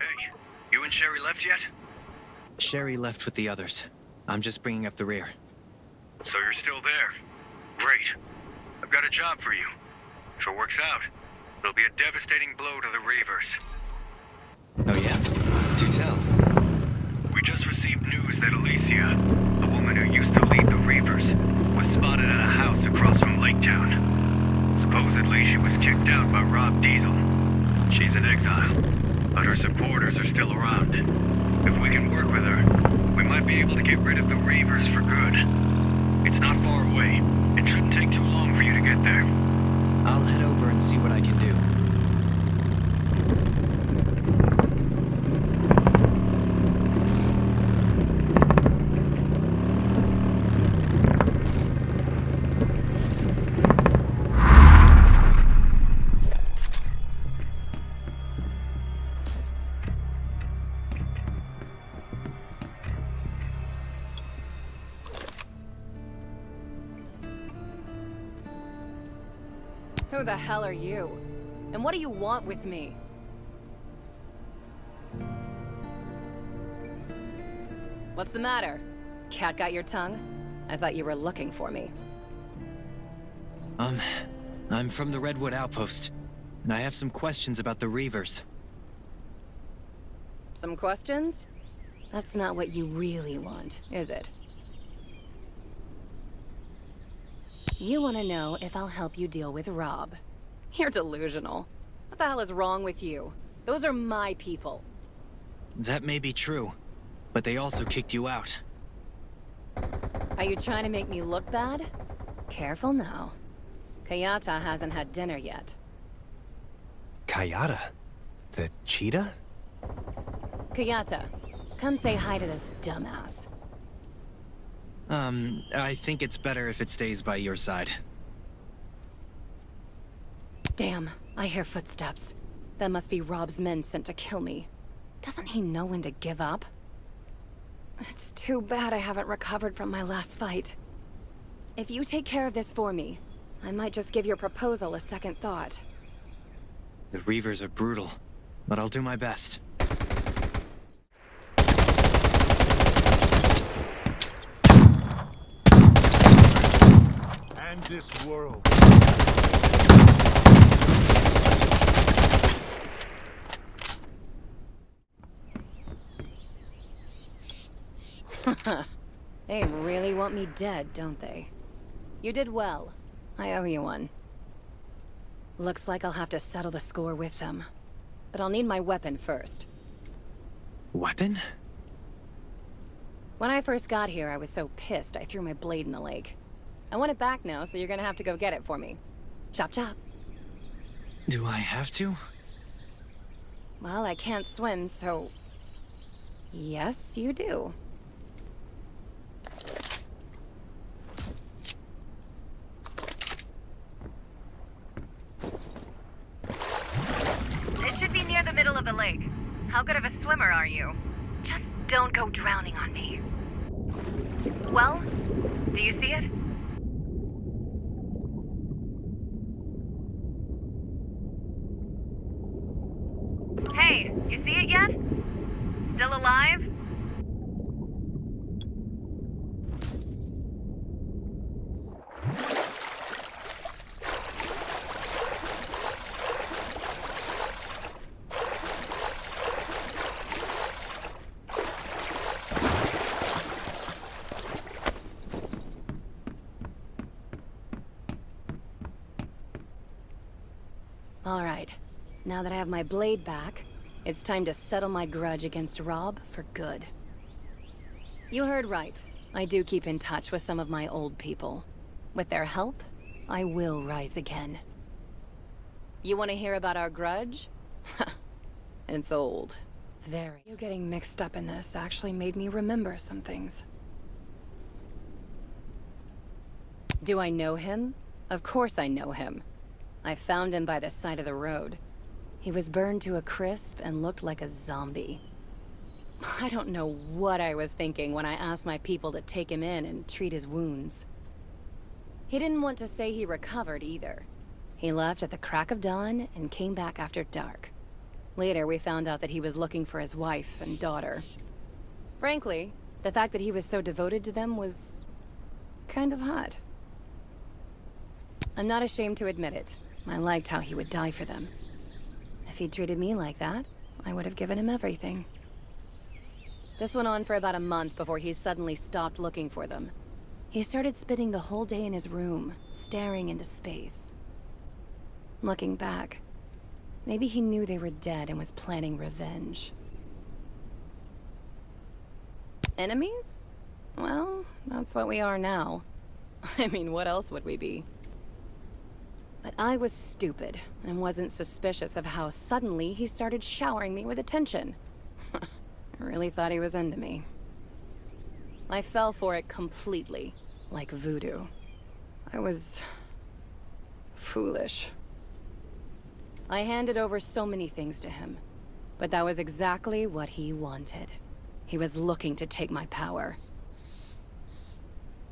Hey, you and Sherry left yet? Sherry left with the others. I'm just bringing up the rear. So you're still there. Great. I've got a job for you. If it works out, it'll be a devastating blow to the Reavers. Oh yeah? Do tell. We just received news that Alicia, the woman who used to lead the Reavers, was spotted at a house across from Lake Town. Supposedly she was kicked out by Rob Diesel. She's in exile, but her supporters are still around. If we can work with her, we might be able to get rid of the Reavers for good. It's not far away. It shouldn't take too long for you to get there. I'll head over and see what I can do. Who the hell are you? And what do you want with me? What's the matter? Cat got your tongue? I thought you were looking for me. I'm from the Redwood Outpost, and I have some questions about the Reavers. Some questions? That's not what you really want, is it? You want to know if I'll help you deal with Rob. You're delusional. What the hell is wrong with you? Those are my people. That may be true, but they also kicked you out. Are you trying to make me look bad? Careful now. Kayata hasn't had dinner yet. Kayata? The cheetah? Kayata, come say hi to this dumbass. I think it's better if it stays by your side. Damn, I hear footsteps. That must be Rob's men sent to kill me. Doesn't he know when to give up? It's too bad I haven't recovered from my last fight. If you take care of this for me, I might just give your proposal a second thought. The Reavers are brutal, but I'll do my best. And this world. They really want me dead, don't they? You did well. I owe you one. Looks like I'll have to settle the score with them. But I'll need my weapon first. Weapon? When I first got here, I was so pissed I threw my blade in the lake. I want it back now, so you're gonna have to go get it for me. Chop chop. Do I have to? Well, I can't swim, so... Yes, you do. It should be near the middle of the lake. How good of a swimmer are you? Just don't go drowning on me. Well, do you see it? Hey, you see it yet? Still alive? All right. Now that I have my blade back, it's time to settle my grudge against Rob for good. You heard right. I do keep in touch with some of my old people. With their help, I will rise again. You want to hear about our grudge? It's old. Very. You getting mixed up in this actually made me remember some things. Do I know him? Of course I know him. I found him by the side of the road. He was burned to a crisp and looked like a zombie. I don't know what I was thinking when I asked my people to take him in and treat his wounds. He didn't want to say he recovered either. He left at the crack of dawn and came back after dark. Later, we found out that he was looking for his wife and daughter. Frankly, the fact that he was so devoted to them was kind of hot. I'm not ashamed to admit it. I liked how he would die for them. If he'd treated me like that, I would have given him everything. This went on for about a month before he suddenly stopped looking for them. He started spending the whole day in his room, staring into space. Looking back, maybe he knew they were dead and was planning revenge. Enemies? Well, that's what we are now. I mean, what else would we be? But I was stupid and wasn't suspicious of how suddenly he started showering me with attention. I really thought he was into me. I fell for it completely, like voodoo. I was foolish. I handed over so many things to him, but that was exactly what he wanted. He was looking to take my power.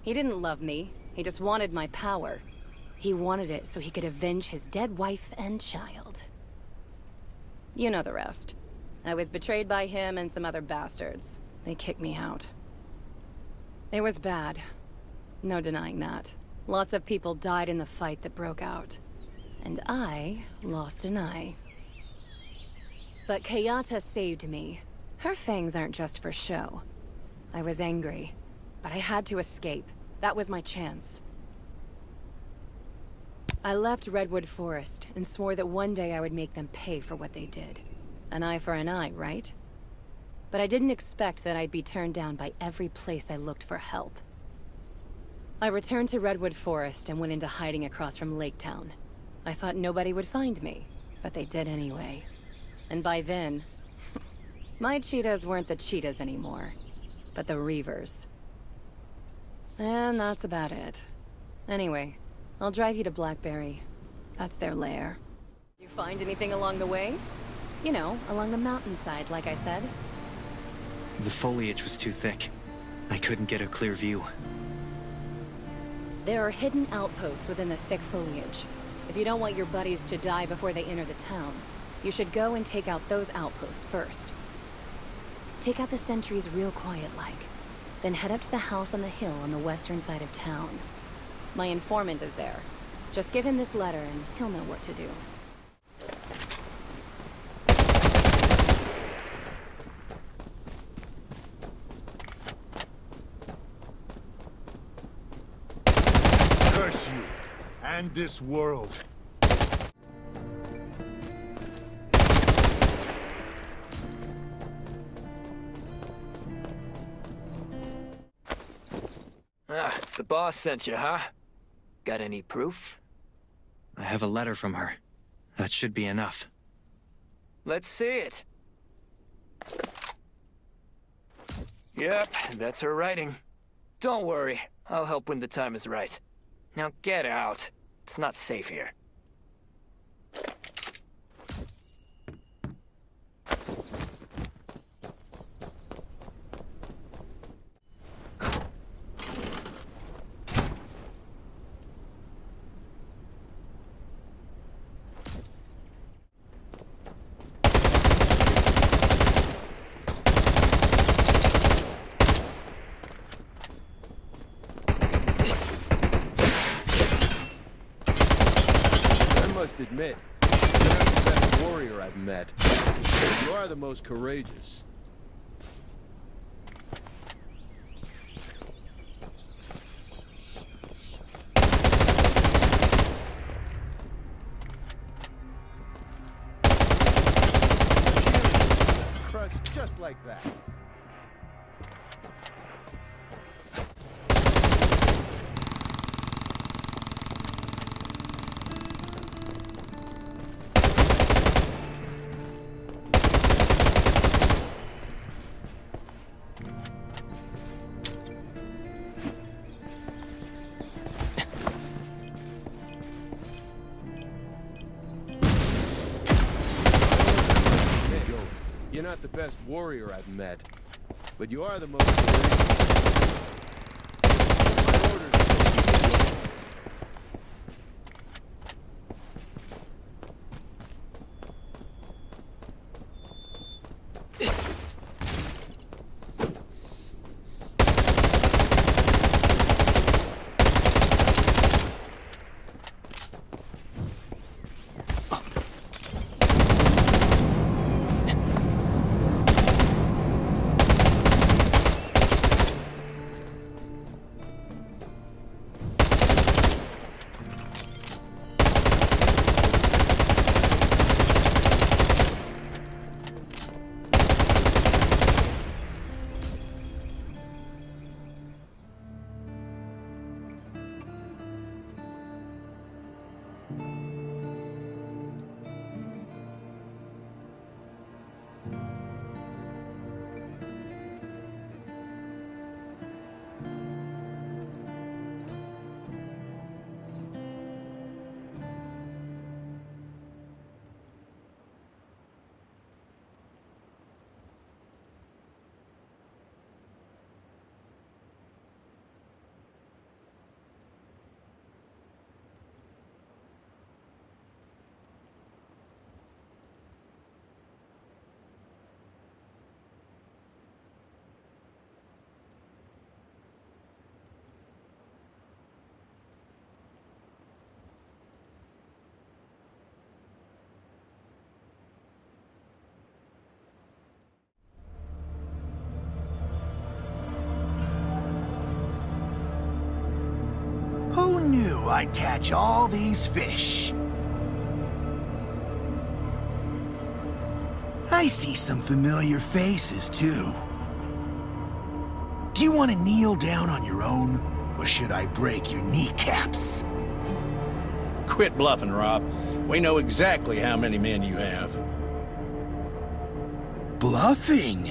He didn't love me, he just wanted my power. He wanted it so he could avenge his dead wife and child. You know the rest. I was betrayed by him and some other bastards. They kicked me out. It was bad. No denying that. Lots of people died in the fight that broke out. And I lost an eye. But Kayata saved me. Her fangs aren't just for show. I was angry, but I had to escape. That was my chance. I left Redwood Forest and swore that one day I would make them pay for what they did. An eye for an eye, right? But I didn't expect that I'd be turned down by every place I looked for help. I returned to Redwood Forest and went into hiding across from Lake Town. I thought nobody would find me, but they did anyway. And by then, my cheetahs weren't the cheetahs anymore, but the Reavers. And that's about it. Anyway, I'll drive you to Blackberry. That's their lair. Did you find anything along the way? You know, along the mountainside, like I said. The foliage was too thick. I couldn't get a clear view. There are hidden outposts within the thick foliage. If you don't want your buddies to die before they enter the town, you should go and take out those outposts first. Take out the sentries real quiet-like. Then head up to the house on the hill on the western side of town. My informant is there. Just give him this letter and he'll know what to do. Curse you, and this world. Ah, the boss sent you, huh? Got any proof? I have a letter from her. That should be enough. Let's see it. Yep, that's her writing. Don't worry, I'll help when the time is right. Now get out. It's not safe here. I must admit, you're not the best warrior I've met. You are the most courageous. Crushed just like that. You're not the best warrior I've met, but you are the most courageous. My orders are Who knew I'd catch all these fish? I see some familiar faces, too. Do you want to kneel down on your own, or should I break your kneecaps? Quit bluffing, Rob. We know exactly how many men you have. Bluffing?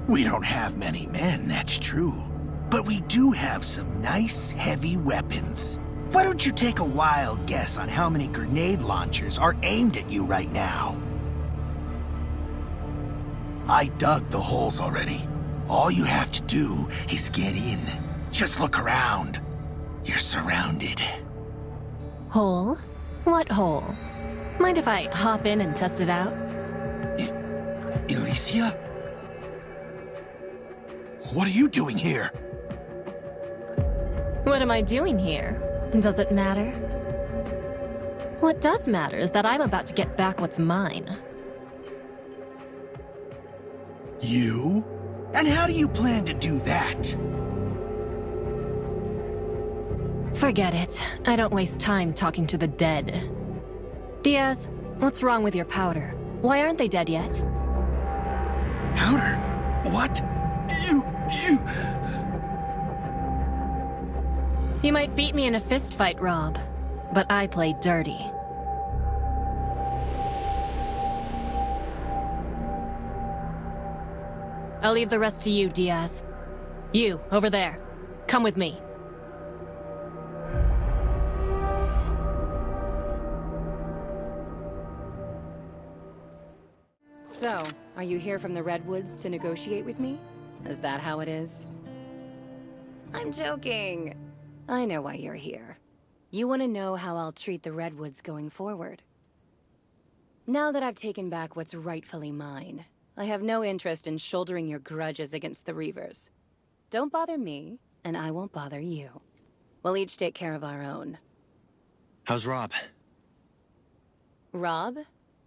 We don't have many men, that's true. But we do have some nice, heavy weapons. Why don't you take a wild guess on how many grenade launchers are aimed at you right now? I dug the holes already. All you have to do is get in. Just look around. You're surrounded. Hole? What hole? Mind if I hop in and test it out? Alicia? What are you doing here? What am I doing here? Does it matter? What does matter is that I'm about to get back what's mine. You? And how do you plan to do that? Forget it. I don't waste time talking to the dead. Diaz, what's wrong with your powder? Why aren't they dead yet? Powder? What? You... You might beat me in a fist fight, Rob, but I play dirty. I'll leave the rest to you, Diaz. You, over there. Come with me. So, are you here from the Redwoods to negotiate with me? Is that how it is? I'm joking. I know why you're here. You want to know how I'll treat the Redwoods going forward. Now that I've taken back what's rightfully mine, I have no interest in shouldering your grudges against the Reavers. Don't bother me, and I won't bother you. We'll each take care of our own. How's Rob? Rob?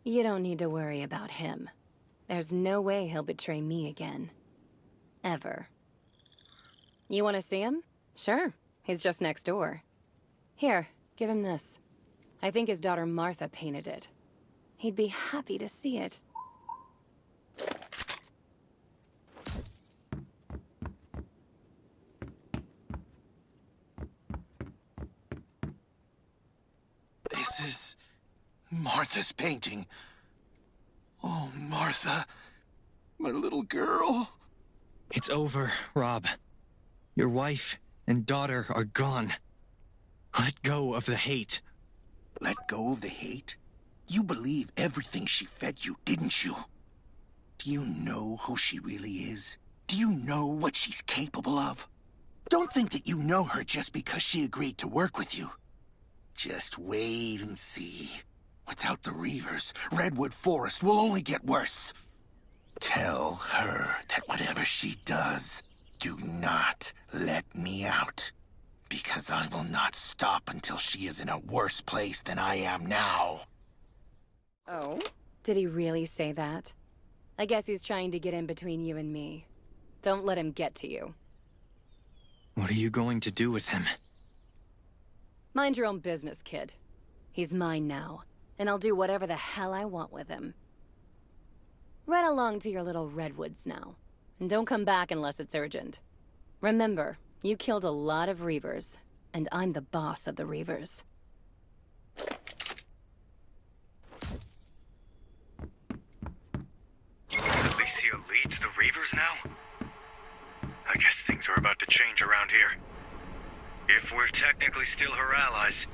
You don't need to worry about him. There's no way he'll betray me again. Ever. You want to see him? Sure. He's just next door. Here, give him this. I think his daughter Martha painted it. He'd be happy to see it. This is Martha's painting. Oh, Martha. My little girl. It's over, Rob. Your wife and daughter are gone. Let go of the hate. Let go of the hate? You believe everything she fed you, didn't you? Do you know who she really is? Do you know what she's capable of? Don't think that you know her just because she agreed to work with you. Just wait and see. Without the Reavers, Redwood Forest will only get worse. Tell her that whatever she does, do not let me out. Because I will not stop until she is in a worse place than I am now. Oh? Did he really say that? I guess he's trying to get in between you and me. Don't let him get to you. What are you going to do with him? Mind your own business, kid. He's mine now, and I'll do whatever the hell I want with him. Run along to your little redwoods now, and don't come back unless it's urgent. Remember, you killed a lot of Reavers, and I'm the boss of the Reavers. Alicia leads the Reavers now? I guess things are about to change around here. If we're technically still her allies,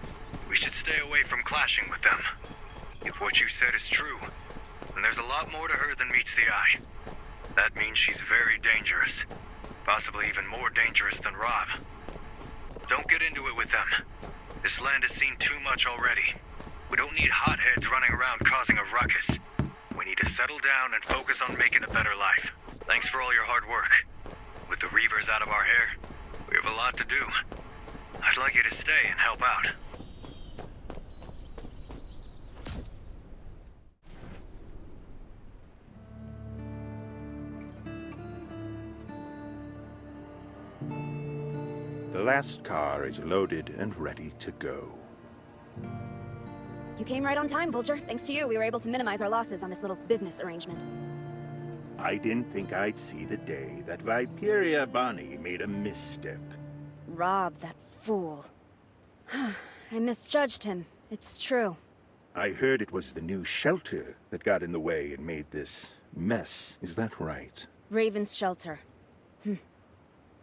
we should stay away from clashing with them. If what you said is true, then there's a lot more to her than meets the eye. That means she's very dangerous. Possibly even more dangerous than Rob. Don't get into it with them. This land has seen too much already. We don't need hotheads running around causing a ruckus. We need to settle down and focus on making a better life. Thanks for all your hard work. With the Reavers out of our hair, we have a lot to do. I'd like you to stay and help out. The last car is loaded and ready to go. You came right on time, Vulture. Thanks to you, we were able to minimize our losses on this little business arrangement. I didn't think I'd see the day that Viperia Bonnie made a misstep. Rob, that fool. I misjudged him. It's true. I heard it was the new shelter that got in the way and made this mess. Is that right? Raven's shelter.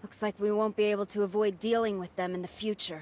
Looks like we won't be able to avoid dealing with them in the future.